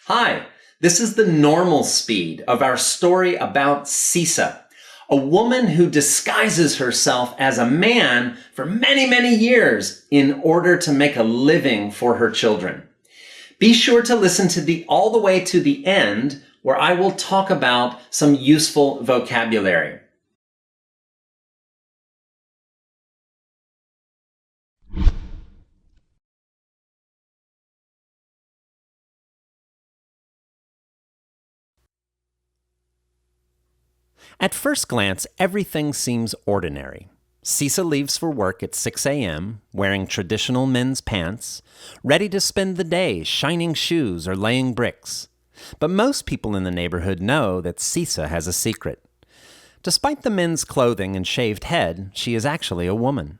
Hi, this is the normal speed of our story about Sisa, a woman who disguises herself as a man for many, many years in order to make a living for her children. Be sure to listen to all the way to the end, where I will talk about some useful vocabulary. At first glance, everything seems ordinary. Sisa leaves for work at 6 a.m., wearing traditional men's pants, ready to spend the day shining shoes or laying bricks. But most people in the neighborhood know that Sisa has a secret. Despite the men's clothing and shaved head, she is actually a woman.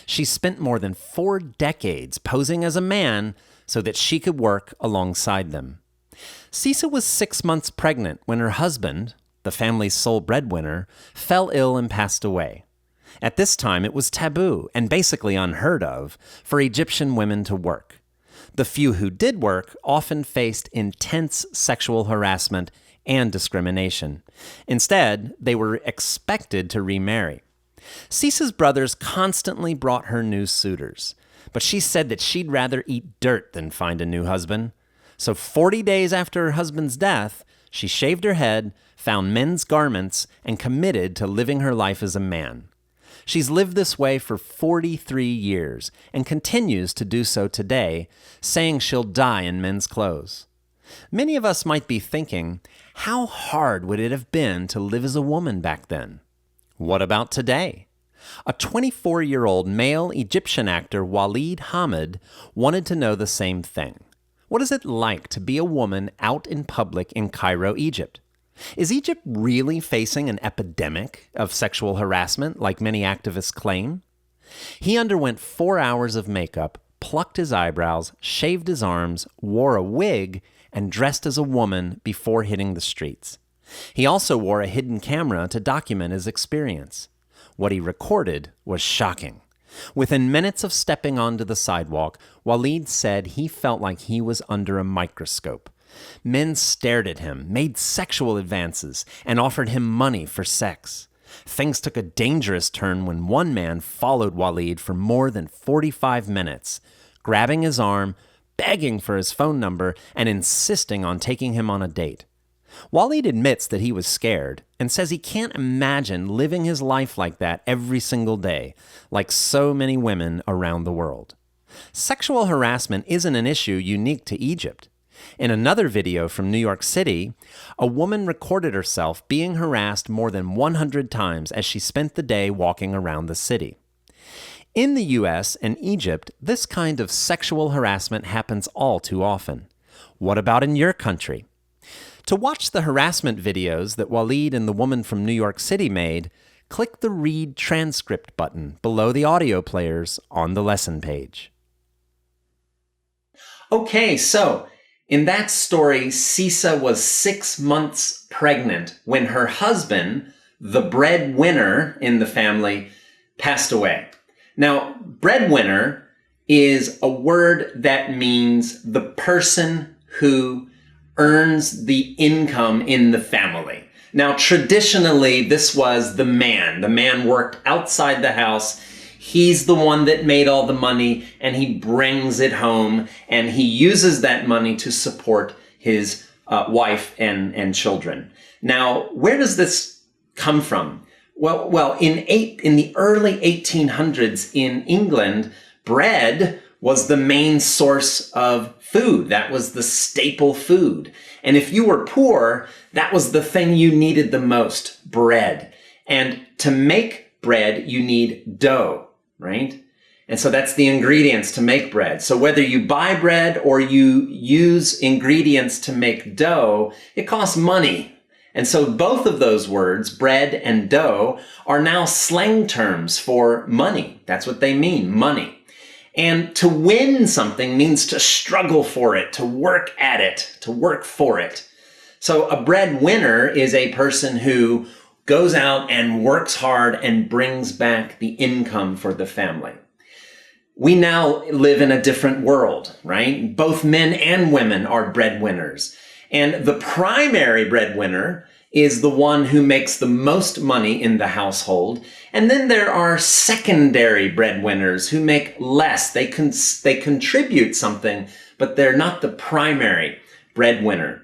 She spent more than 4 decades posing as a man so that she could work alongside them. Sisa was 6 months pregnant when her husband, the family's sole breadwinner, fell ill and passed away. At this time, it was taboo and basically unheard of for Egyptian women to work. The few who did work often faced intense sexual harassment and discrimination. Instead, they were expected to remarry. Sisa's brothers constantly brought her new suitors, but she said that she'd rather eat dirt than find a new husband. So 40 days after her husband's death, she shaved her head, found men's garments, and committed to living her life as a man. She's lived this way for 43 years and continues to do so today, saying she'll die in men's clothes. Many of us might be thinking, how hard would it have been to live as a woman back then? What about today? A 24-year-old male Egyptian actor, Walid Hamid, wanted to know the same thing. What is it like to be a woman out in public in Cairo, Egypt? Is Egypt really facing an epidemic of sexual harassment like many activists claim? He underwent 4 hours of makeup, plucked his eyebrows, shaved his arms, wore a wig, and dressed as a woman before hitting the streets. He also wore a hidden camera to document his experience. What he recorded was shocking. Within minutes of stepping onto the sidewalk, Walid said he felt like he was under a microscope. Men stared at him, made sexual advances, and offered him money for sex. Things took a dangerous turn when one man followed Walid for more than 45 minutes, grabbing his arm, begging for his phone number, and insisting on taking him on a date. Walid admits that he was scared and says he can't imagine living his life like that every single day, like so many women around the world. Sexual harassment isn't an issue unique to Egypt. In another video from New York City, a woman recorded herself being harassed more than 100 times as she spent the day walking around the city. In the U.S. and Egypt, this kind of sexual harassment happens all too often. What about in your country? To watch the harassment videos that Walid and the woman from New York City made, click the Read Transcript button below the audio players on the lesson page. Okay, so in that story, Sisa was 6 months pregnant when her husband, the breadwinner in the family, passed away. Now, breadwinner is a word that means the person who earns the income in the family. Now, traditionally, this was the man. The man worked outside the house. He's the one that made all the money, and he brings it home, and he uses that money to support his wife and children. Now, where does this come from? Well, in the early 1800s in England, bread was the main source of food. That was the staple food. And if you were poor, that was the thing you needed the most, bread. And to make bread, you need dough, right? And so that's the ingredients to make bread. So whether you buy bread or you use ingredients to make dough, it costs money. And so both of those words, bread and dough, are now slang terms for money. That's what they mean, money. And to win something means to struggle for it, to work at it, to work for it. So a breadwinner is a person who goes out and works hard and brings back the income for the family. we now live in a different world, right? Both men and women are breadwinners. And the primary breadwinner is the one who makes the most money in the household. And then there are secondary breadwinners who make less. They contribute something, but they're not the primary breadwinner.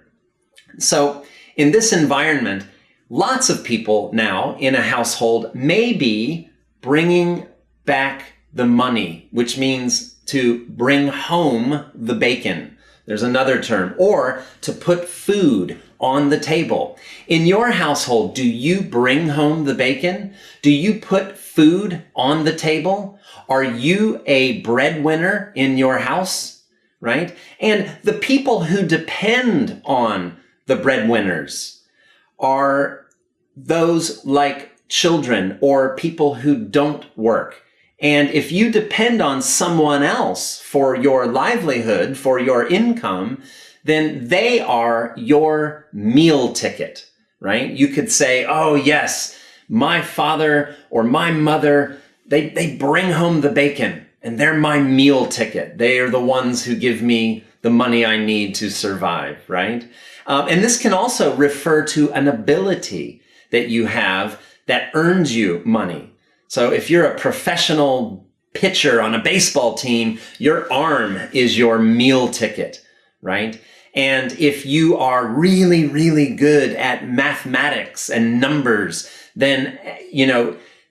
So in this environment, lots of people now in a household may be bringing back the money, which means to bring home the bacon. There's another term. Or to put food on the table. In your household, do you bring home the bacon? Do you put food on the table? Are you a breadwinner in your house? Right? And the people who depend on the breadwinners are those like children or people who don't work. And if you depend on someone else for your livelihood, for your income, then they are your meal ticket, right? You could say, oh yes, my father or my mother, they bring home the bacon and they're my meal ticket. They are the ones who give me the money I need to survive, right? And this can also refer to an ability that you have that earns you money. So if you're a professional pitcher on a baseball team, your arm is your meal ticket, right? And if you are really, really good at mathematics and numbers, then,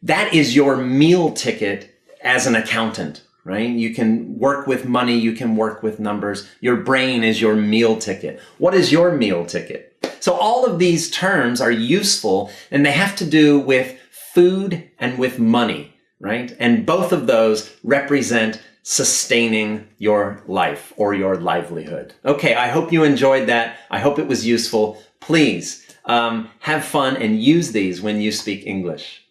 that is your meal ticket as an accountant, right? You can work with money, you can work with numbers. Your brain is your meal ticket. What is your meal ticket? So all of these terms are useful, and they have to do with food and with money, right? And both of those represent sustaining your life or your livelihood. Okay, I hope you enjoyed that. I hope it was useful. Please have fun and use these when you speak English.